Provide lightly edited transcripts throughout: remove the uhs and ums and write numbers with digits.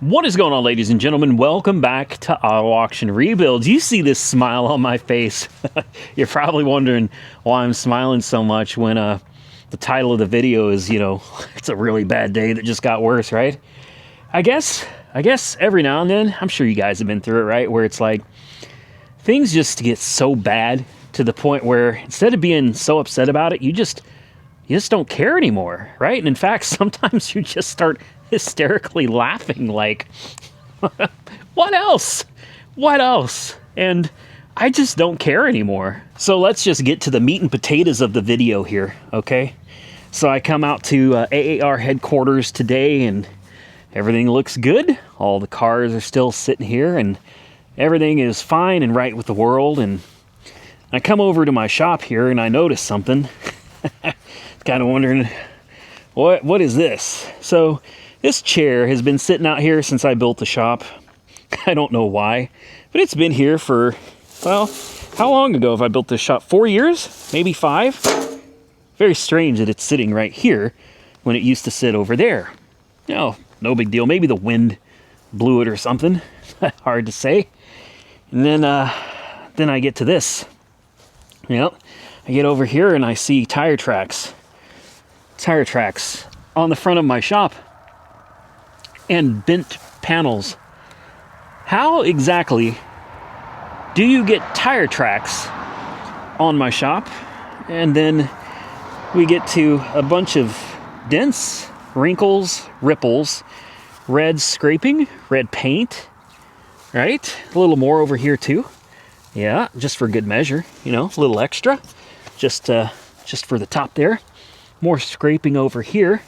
What is going on, ladies and gentlemen? Welcome back to Auto Auction Rebuilds. You see this smile on my face. You're probably wondering why I'm smiling so much when the title of the video is, it's a really bad day that just got worse, right? I guess every now and then, I'm sure you guys have been through it, right? Where it's like, things just get so bad to the point where instead of being so upset about it, you just don't care anymore, right? And in fact, sometimes you just start hysterically laughing like, what else? And I just don't care anymore. So let's just get to the meat and potatoes of the video here, okay? So I come out to AAR headquarters today and everything looks good. All the cars are still sitting here and everything is fine and right with the world. And I come over to my shop here and I notice something. Kind of wondering, what is this? So this chair has been sitting out here since I built the shop. I don't know why, but it's been here for, well, how long ago have I built this shop? 4 years? Maybe 5? Very strange that it's sitting right here when it used to sit over there. No big deal. Maybe the wind blew it or something. Hard to say. And then I get to this. I get over here and I see tire tracks on the front of my shop and bent panels. How exactly do you get tire tracks on my shop? And then we get to a bunch of dents, wrinkles, ripples, red scraping, red paint, right? A little more over here too. Yeah, just for good measure, a little extra, just for the top there. More scraping over here.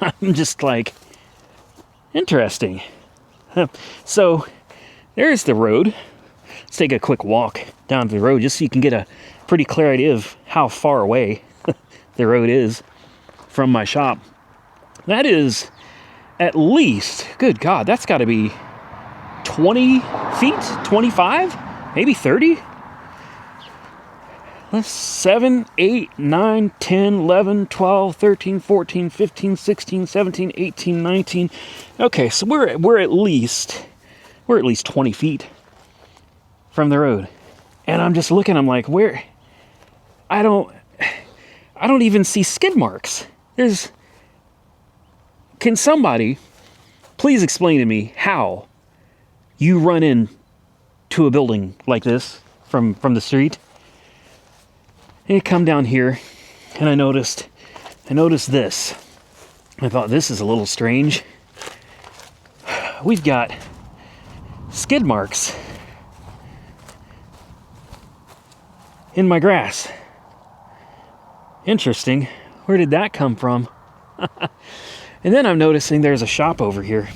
I'm just like, interesting. So there's the road. Let's take a quick walk down the road just so you can get a pretty clear idea of how far away the road is from my shop. That is at least, good God, that's got to be 20 feet, 25, maybe 30. 7, 8, 9, 10, 11, 12, 13, 14, 15, 16, 17, 18, 19. Okay, so we're at least 20 feet from the road. And I'm just looking, I'm like, where? I don't even see skid marks. Can somebody please explain to me how you run into a building like this from the street? And I come down here and I noticed this. I thought, this is a little strange. We've got skid marks in my grass. Interesting. Where did that come from? And then I'm noticing there's a shop over here.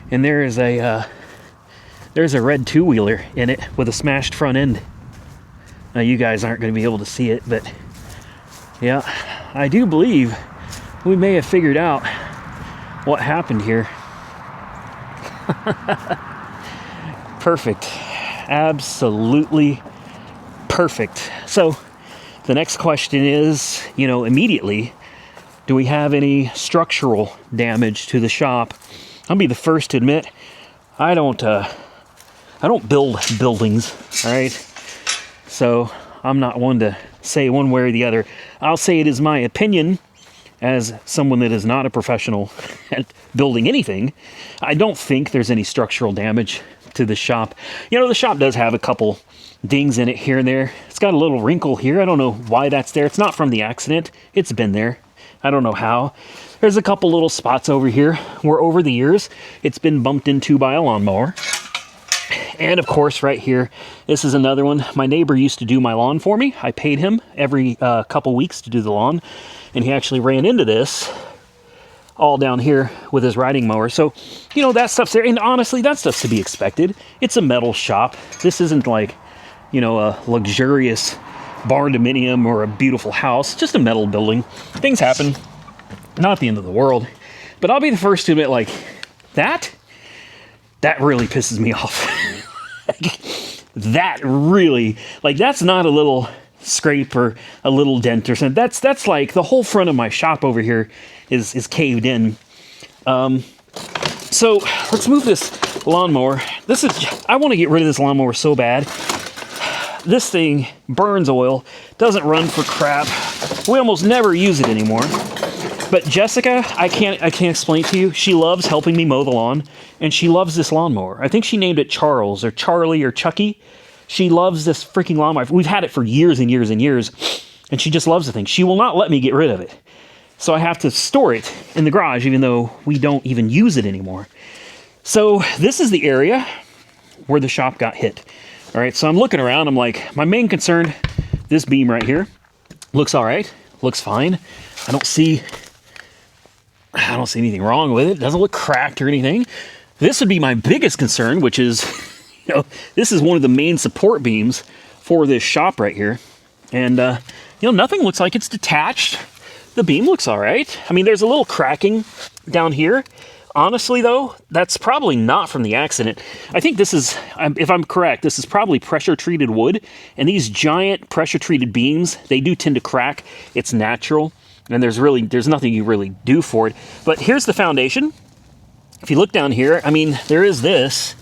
And there's a red two-wheeler in it with a smashed front end. Now, you guys aren't going to be able to see it, but yeah, I do believe we may have figured out what happened here. Perfect. Absolutely perfect. So the next question is, immediately, do we have any structural damage to the shop? I'll be the first to admit, I don't build buildings, all right? So I'm not one to say one way or the other. I'll say it is my opinion, as someone that is not a professional at building anything, I don't think there's any structural damage to the shop. The shop does have a couple dings in it here and there. It's got a little wrinkle here. I don't know why that's there. It's not from the accident. It's been there. I don't know how. There's a couple little spots over here where over the years it's been bumped into by a lawnmower. And of course, right here, this is another one. My neighbor used to do my lawn for me. I paid him every couple weeks to do the lawn. And he actually ran into this all down here with his riding mower. So, that stuff's there. And honestly, that stuff's to be expected. It's a metal shop. This isn't like, a luxurious barn dominium or a beautiful house. Just a metal building. Things happen. Not the end of the world. But I'll be the first to admit, like, that really pisses me off. That really, that's not a little scrape or a little dent or something. That's like the whole front of my shop over here is caved in. So let's move this lawnmower. I want to get rid of this lawnmower so bad. This thing burns oil, doesn't run for crap. We almost never use it anymore. But Jessica, I can't explain to you. She loves helping me mow the lawn, and she loves this lawnmower. I think she named it Charles or Charlie or Chucky. She loves this freaking lawnmower. We've had it for years and years and years, and she just loves the thing. She will not let me get rid of it. So I have to store it in the garage, even though we don't even use it anymore. So this is the area where the shop got hit. All right, so I'm looking around. I'm like, my main concern, this beam right here, looks all right, looks fine. I don't see anything wrong with it. It doesn't look cracked or anything. This would be my biggest concern, which is, this is one of the main support beams for this shop right here. And, nothing looks like it's detached. The beam looks all right. I mean, there's a little cracking down here. Honestly, though, that's probably not from the accident. I think this is, if I'm correct, this is probably pressure-treated wood. And these giant pressure-treated beams, they do tend to crack. It's natural. And there's nothing you really do for it. But here's the foundation. If you look down here, I mean, there is this,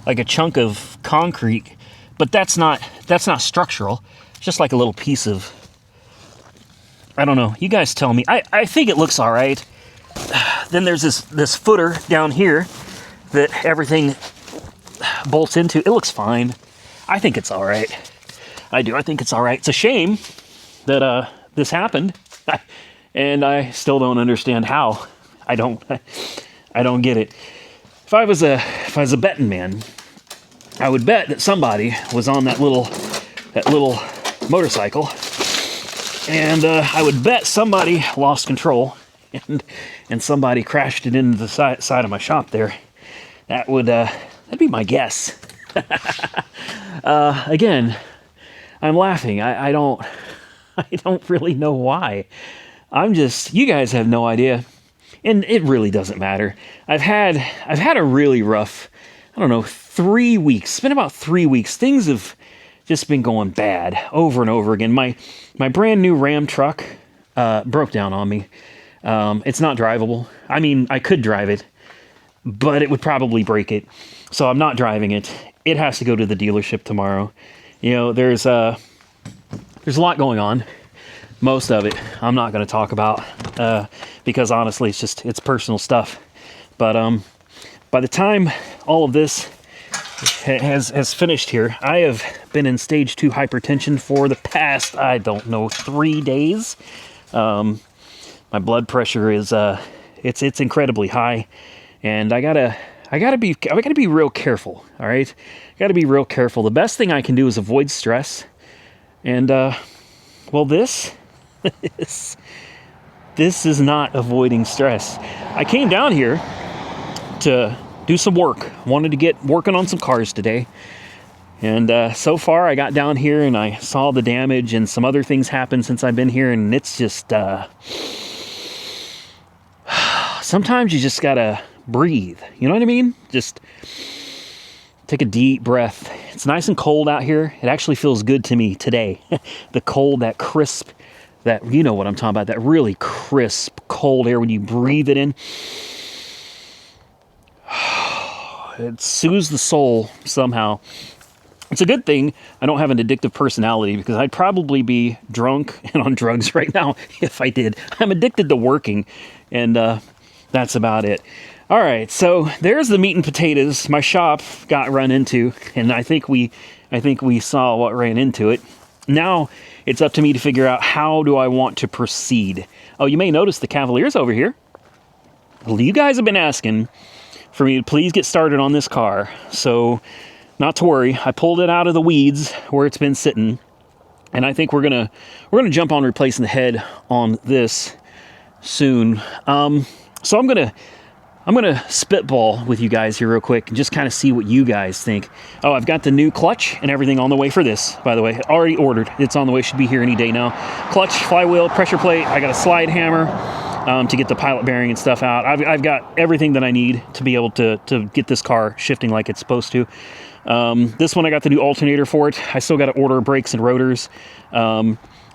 like a chunk of concrete. But that's not structural. It's just like a little piece of, I don't know. You guys tell me. I think it looks all right. Then there's this footer down here that everything bolts into. It looks fine. I think it's all right. I do. I think it's all right. It's a shame that this happened, and I still don't understand how. I don't get it. If I was a betting man, I would bet that somebody was on that little motorcycle, and I would bet somebody lost control. And somebody crashed it into the side of my shop there. That'd be my guess. Again, I'm laughing. I don't really know why. You guys have no idea. And it really doesn't matter. I've had a really rough, 3 weeks. It's been about 3 weeks. Things have just been going bad over and over again. My brand new Ram truck broke down on me. It's not drivable. I mean, I could drive it, but it would probably break it. So I'm not driving it. It has to go to the dealership tomorrow. There's a lot going on. Most of it I'm not going to talk about because honestly, it's personal stuff. But by the time all of this has finished here, I have been in stage 2 hypertension for the past, 3 days. My blood pressure is it's incredibly high, and I gotta be real careful. All right, gotta be real careful. The best thing I can do is avoid stress, and this is not avoiding stress. I came down here to do some work. Wanted to get working on some cars today, and so far I got down here and I saw the damage, and some other things happened since I've been here, and it's just. Sometimes you just gotta breathe. You know what I mean? Just take a deep breath. It's nice and cold out here. It actually feels good to me today. The cold, that crisp, you know what I'm talking about, that really crisp, cold air when you breathe it in. It soothes the soul somehow. It's a good thing I don't have an addictive personality, because I'd probably be drunk and on drugs right now if I did. I'm addicted to working, and that's about it. All right, so there's the meat and potatoes. My shop got run into, and I think we saw what ran into it. Now it's up to me to figure out, how do I want to proceed? Oh, you may notice the Cavalier's over here. Well, you guys have been asking for me to please get started on this car, so not to worry. I pulled it out of the weeds where it's been sitting, and I think we're gonna jump on replacing the head on this soon. So I'm gonna spitball with you guys here real quick and just kind of see what you guys think. Oh, I've got the new clutch and everything on the way for this, by the way. Already ordered. It's on the way. Should be here any day now. Clutch, flywheel, pressure plate. I got a slide hammer to get the pilot bearing and stuff out. I've got everything that I need to be able to get this car shifting like it's supposed to. This one, I got the new alternator for it. I still got to order brakes and rotors.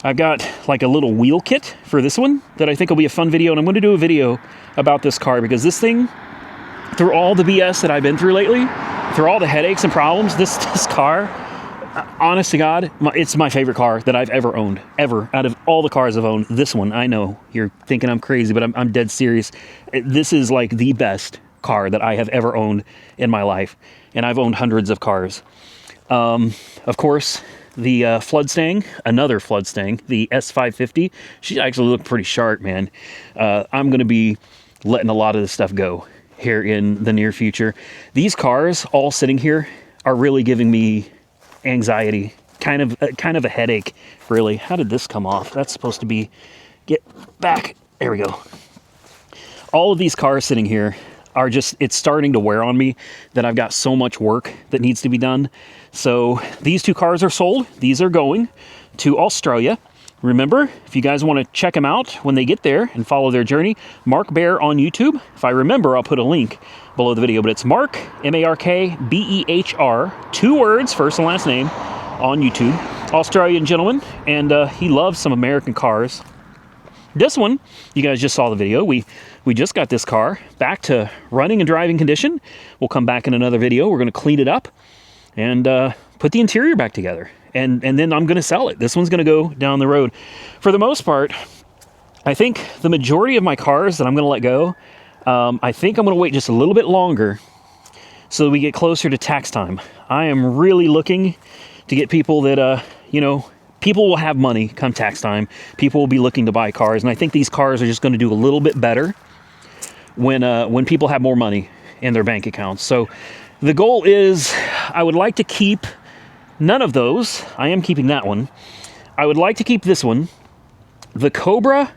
I've got like a little wheel kit for this one that I think will be a fun video, and I'm going to do a video about this car because this thing through all the BS that I've been through lately, through all the headaches and problems, this car, honest to God, it's my favorite car that I've ever owned, ever. Out of all the cars I've owned, this one, I know you're thinking I'm crazy, but I'm dead serious. This is like the best car that I have ever owned in my life, and I've owned hundreds of cars. Of course, the Floodstang, another Floodstang, the S550, she actually looked pretty sharp, man. I'm going to be letting a lot of this stuff go here in the near future. These cars all sitting here are really giving me anxiety, kind of a headache, really. How did this come off? That's supposed to be, get back. There we go. All of these cars sitting here are just, it's starting to wear on me that I've got so much work that needs to be done. So these two cars are sold. These are going to Australia. Remember, if you guys want to check them out when they get there and follow their journey, Mark Bear on YouTube. If I remember, I'll put a link below the video, but it's Mark, M-A-R-K-B-E-H-R, 2 words, first and last name, on YouTube. Australian gentleman, and he loves some American cars. This one, you guys just saw the video. We just got this car back to running and driving condition. We'll come back in another video. We're going to clean it up and put the interior back together. And then I'm going to sell it. This one's going to go down the road. For the most part, I think the majority of my cars that I'm going to let go, I think I'm going to wait just a little bit longer so that we get closer to tax time. I am really looking to get people that, people will have money come tax time. People will be looking to buy cars. And I think these cars are just going to do a little bit better when people have more money in their bank accounts. So the goal is I would like to keep none of those. I am keeping that one. I would like to keep this one. The Cobra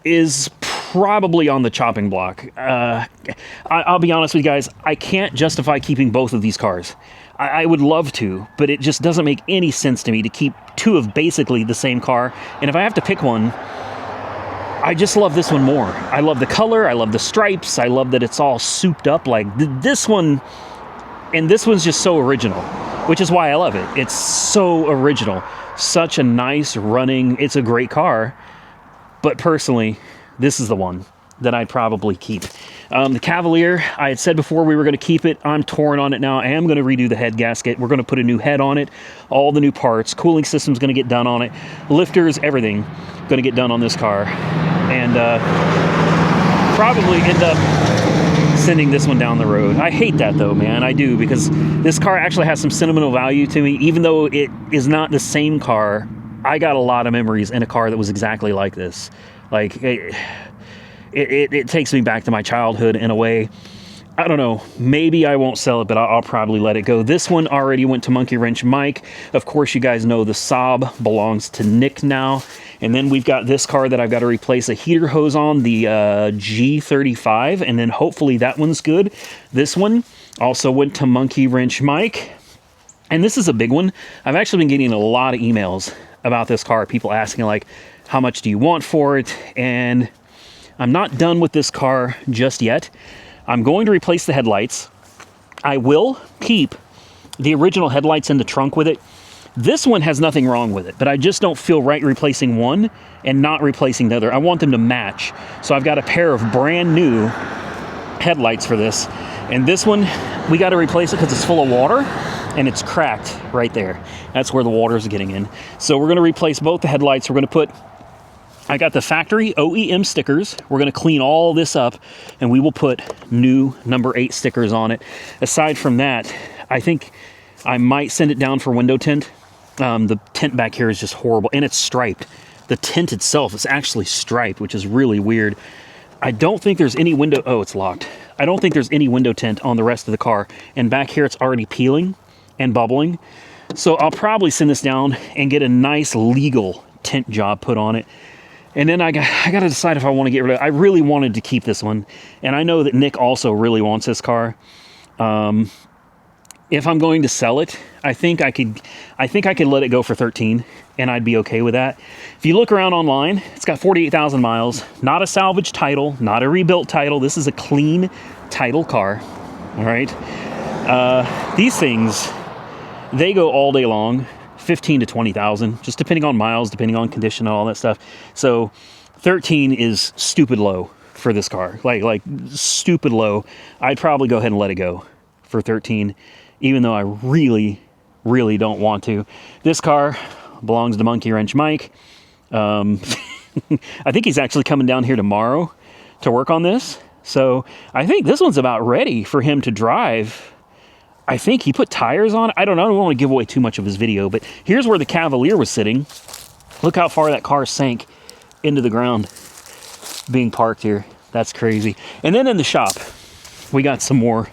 is probably on the chopping block. I'll be honest with you guys. I can't justify keeping both of these cars. I would love to, but it just doesn't make any sense to me to keep 2 of basically the same car. And if I have to pick one, I just love this one more. I love the color. I love the stripes. I love that it's all souped up like this one. And this one's just so original, which is why I love it. It's so original. Such a nice running, it's a great car. But personally, this is the one that I'd probably keep. The Cavalier, I had said before we were going to keep it. I'm torn on it now. I am going to redo the head gasket. We're going to put a new head on it, all the new parts. Cooling system's going to get done on it. Lifters, everything going to get done on this car. And probably end up sending this one down the road. I hate that though, man. I do, because this car actually has some sentimental value to me. Even though it is not the same car, I got a lot of memories in a car that was exactly like this. Like, it takes me back to my childhood in a way. I don't know. Maybe I won't sell it, but I'll probably let it go. This one already went to Monkey Wrench Mike. Of course, you guys know the Saab belongs to Nick now. And then we've got this car that I've got to replace a heater hose on, the G35. And then hopefully that one's good. This one also went to Monkey Wrench Mike. And this is a big one. I've actually been getting a lot of emails about this car. People asking, like, how much do you want for it? And I'm not done with this car just yet. I'm going to replace the headlights. I will keep the original headlights in the trunk with it. This one has nothing wrong with it, but I just don't feel right replacing one and not replacing the other. I want them to match. So I've got a pair of brand new headlights for this. And this one, we got to replace it because it's full of water and it's cracked right there. That's where the water is getting in. So we're going to replace both the headlights. We're going to put, I got the factory OEM stickers. We're going to clean all this up and we will put new number 8 stickers on it. Aside from that, I think I might send it down for window tint. The tint back here is just horrible and it's striped. The tint itself is actually striped, which is really weird. I don't think there's any window, oh, it's locked. I don't think there's any window tint on the rest of the car. And back here, it's already peeling and bubbling. So I'll probably send this down and get a nice legal tint job put on it. And then I got to decide if I want to get rid of it. I really wanted to keep this one. And I know that Nick also really wants this car. If I'm going to sell it, I think I could let it go for 13 and I'd be okay with that. If you look around online, it's got 48,000 miles, not a salvage title, not a rebuilt title. This is a clean title car. All right. These things, they go all day long, 15 to 20,000, just depending on miles, depending on condition and all that stuff. So 13 is stupid low for this car, like stupid low. I'd probably go ahead and let it go for 13, even though I really, really don't want to. This car belongs to Monkey Wrench Mike. I think he's actually coming down here tomorrow to work on this. So I think this one's about ready for him to drive. I think he put tires on it. I don't know. I don't want to give away too much of his video, but here's where the Cavalier was sitting. Look how far that car sank into the ground being parked here. That's crazy. And then in the shop, we got some more.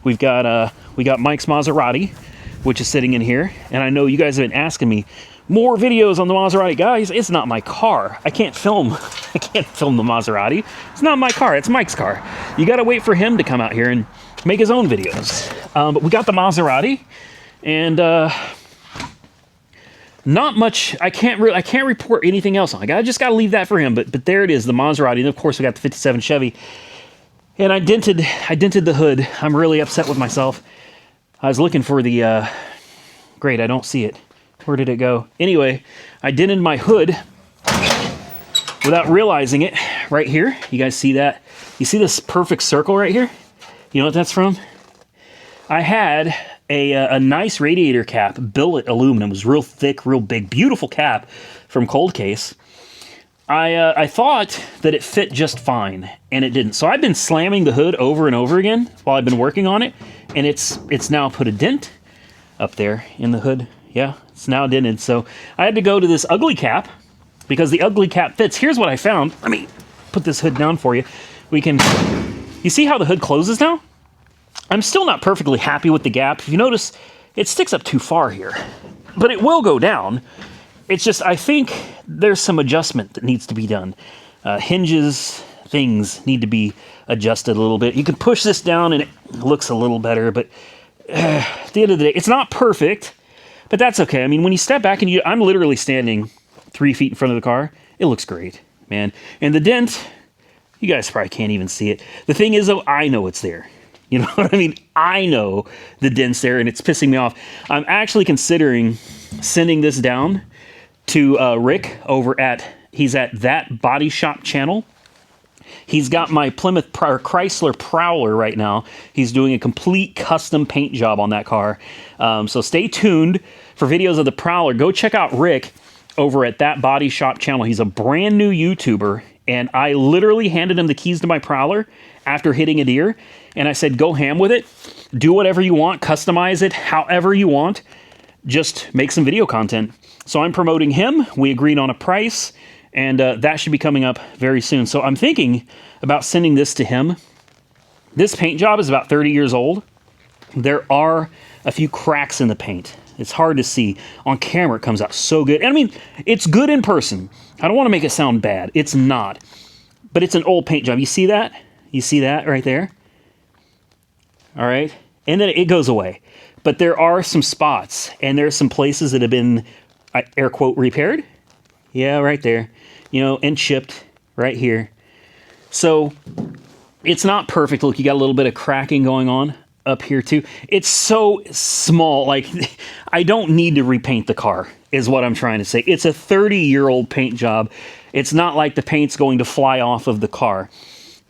We got Mike's Maserati, which is sitting in here. And I know you guys have been asking me more videos on the Maserati. Guys, it's not my car. I can't film the Maserati. It's not my car. It's Mike's car. You got to wait for him to come out here and make his own videos. But we got the Maserati, and not much. I can't report anything else on. I just got to leave that for him. But there it is, the Maserati. And of course, we got the 57 Chevy. And I dented the hood. I'm really upset with myself. I was looking for the. Great, I don't see it. Where did it go? Anyway, I dented my hood without realizing it. Right here, you guys see that? You see this perfect circle right here? You know what that's from? I had a nice radiator cap, billet aluminum. It was real thick, real big, beautiful cap from Cold Case. I thought that it fit just fine, and it didn't. So I've been slamming the hood over and over again while I've been working on it, and it's now put a dent up there in the hood. Yeah, it's now dented. So I had to go to this ugly cap because the ugly cap fits. Here's what I found. Let me put this hood down for you. You see how the hood closes now? I'm still not perfectly happy with the gap. If you notice, it sticks up too far here, but it will go down. It's just, I think there's some adjustment that needs to be done. Hinges, things need to be adjusted a little bit. You can push this down and it looks a little better, but at the end of the day, it's not perfect, but that's okay. I mean, when you step back and I'm literally standing 3 feet in front of the car, it looks great, man. And the dent, you guys probably can't even see it. The thing is, though, I know it's there. You know what I mean? I know the dent's there, and it's pissing me off. I'm actually considering sending this down to Rick over he's at That Body Shop channel. He's got my Plymouth Chrysler Prowler right now. He's doing a complete custom paint job on that car. So stay tuned for videos of the Prowler. Go check out Rick over at That Body Shop channel. He's a brand new YouTuber, and I literally handed him the keys to my Prowler after hitting a deer, and I said, go ham with it. Do whatever you want. Customize it however you want. Just make some video content. So I'm promoting him. We agreed on a price, and that should be coming up very soon. So I'm thinking about sending this to him. This paint job is about 30 years old. There are a few cracks in the paint. It's hard to see. On camera, it comes out so good. And I mean, it's good in person. I don't want to make it sound bad. It's not. But it's an old paint job. You see that? You see that right there? All right. And then it goes away. But there are some spots, and there's some places that have been, air quote, repaired. Yeah, right there. You know, and chipped right here. So it's not perfect. Look, you got a little bit of cracking going on up here too. It's so small. Like, I don't need to repaint the car, is what I'm trying to say. It's a 30-year-old paint job. It's not like the paint's going to fly off of the car.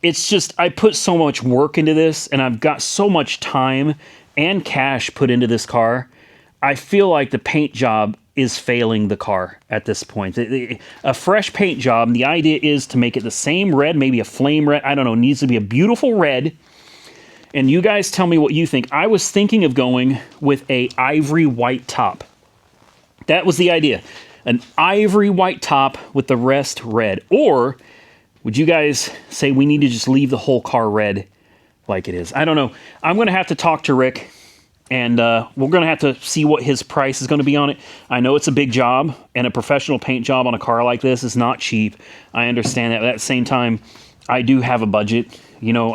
It's just, I put so much work into this, and I've got so much time and cash put into this car. I feel like the paint job is failing the car at this point. A fresh paint job, and the idea is to make it the same red, maybe a flame red. I don't know. It needs to be a beautiful red. And you guys tell me what you think. I was thinking of going with a ivory white top. That was the idea. An ivory white top with the rest red. Or would you guys say we need to just leave the whole car red like it is? I don't know. I'm going to have to talk to Rick, and we're going to have to see what his price is going to be on it. I know it's a big job, and a professional paint job on a car like this is not cheap. I understand that. But at the same time, I do have a budget. You know,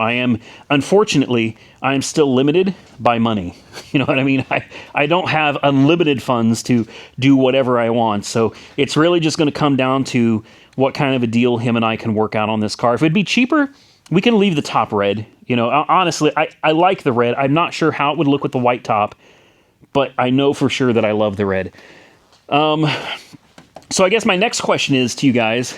unfortunately, I am still limited by money. You know what I mean? I don't have unlimited funds to do whatever I want. So it's really just going to come down to what kind of a deal him and I can work out on this car. If it'd be cheaper, we can leave the top red. You know, honestly, I like the red. I'm not sure how it would look with the white top, but I know for sure that I love the red. So I guess my next question is to you guys,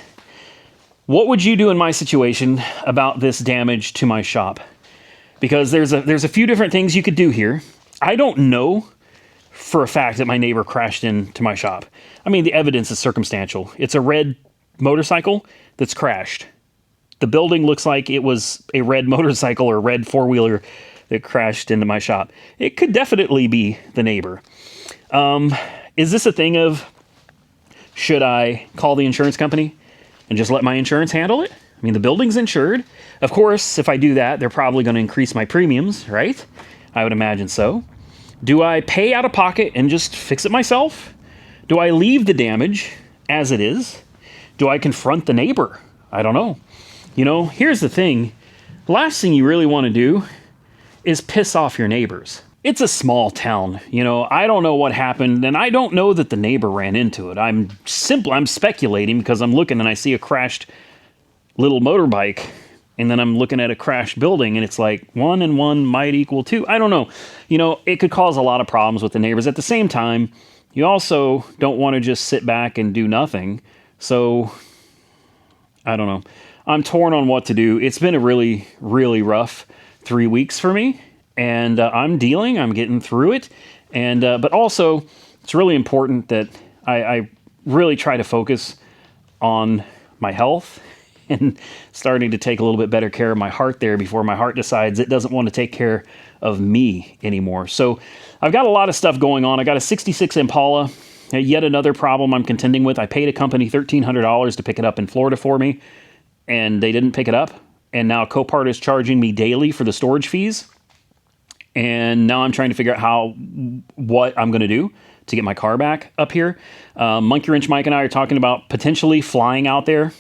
What would you do in my situation about this damage to my shop? Because there's a few different things you could do here. I don't know for a fact that my neighbor crashed into my shop. I mean, the evidence is circumstantial. It's a red motorcycle that's crashed. The building looks like it was a red motorcycle or red four-wheeler that crashed into my shop. It could definitely be the neighbor. Is this a thing of, should I call the insurance company and just let my insurance handle it? I mean, the building's insured. Of course, if I do that, they're probably going to increase my premiums, right? I would imagine so. Do I pay out of pocket and just fix it myself? Do I leave the damage as it is? Do I confront the neighbor? I don't know. You know, here's the thing. The last thing you really want to do is piss off your neighbors. It's a small town. You know, I don't know what happened, and I don't know that the neighbor ran into it. I'm speculating because I'm looking and I see a crashed little motorbike, and then I'm looking at a crashed building, and it's like 1 and 1 might equal 2. I don't know. You know, it could cause a lot of problems with the neighbors. At the same time, you also don't want to just sit back and do nothing. So, I don't know. I'm torn on what to do. It's been a really, really rough 3 weeks for me, and I'm getting through it. And but also, it's really important that I really try to focus on my health and starting to take a little bit better care of my heart there before my heart decides it doesn't want to take care of me anymore. So I've got a lot of stuff going on. I got a 66 Impala, yet another problem I'm contending with. I paid a company $1,300 to pick it up in Florida for me, and they didn't pick it up. And now Copart is charging me daily for the storage fees. And now I'm trying to figure out what I'm going to do to get my car back up here. Monkey Wrench Mike and I are talking about potentially flying out there,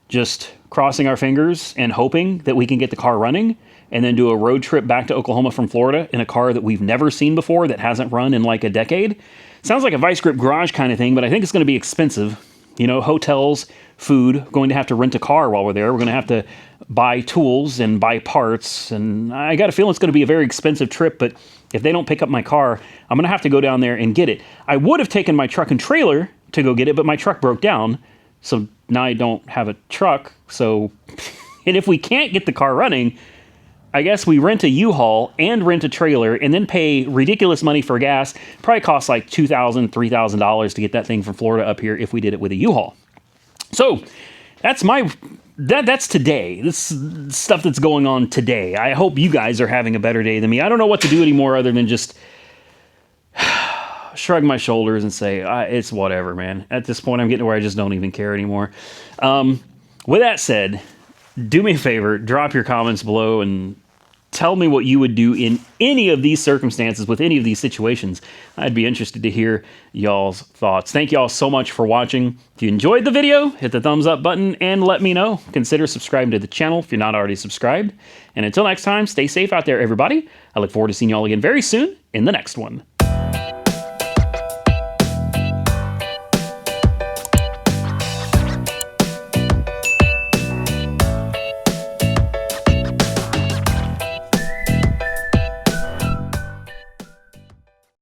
just crossing our fingers and hoping that we can get the car running and then do a road trip back to Oklahoma from Florida in a car that we've never seen before, that hasn't run in like a decade. Sounds like a Vice Grip Garage kind of thing, but I think it's going to be expensive. You know, hotels, food, going to have to rent a car while we're there. We're going to have to buy tools and buy parts. And I got a feeling it's going to be a very expensive trip, but if they don't pick up my car, I'm going to have to go down there and get it. I would have taken my truck and trailer to go get it, but my truck broke down. So now I don't have a truck. So, and if we can't get the car running, I guess we rent a U-Haul and rent a trailer and then pay ridiculous money for gas. Probably costs like $2,000, $3,000 to get that thing from Florida up here if we did it with a U-Haul. So that's that's today. This stuff that's going on today. I hope you guys are having a better day than me. I don't know what to do anymore other than just shrug my shoulders and say, it's whatever, man. At this point, I'm getting to where I just don't even care anymore. With that said, do me a favor, drop your comments below and tell me what you would do in any of these circumstances with any of these situations. I'd be interested to hear y'all's thoughts. Thank y'all so much for watching. If you enjoyed the video, hit the thumbs up button and let me know. Consider subscribing to the channel if you're not already subscribed. And until next time, stay safe out there, everybody. I look forward to seeing y'all again very soon in the next one.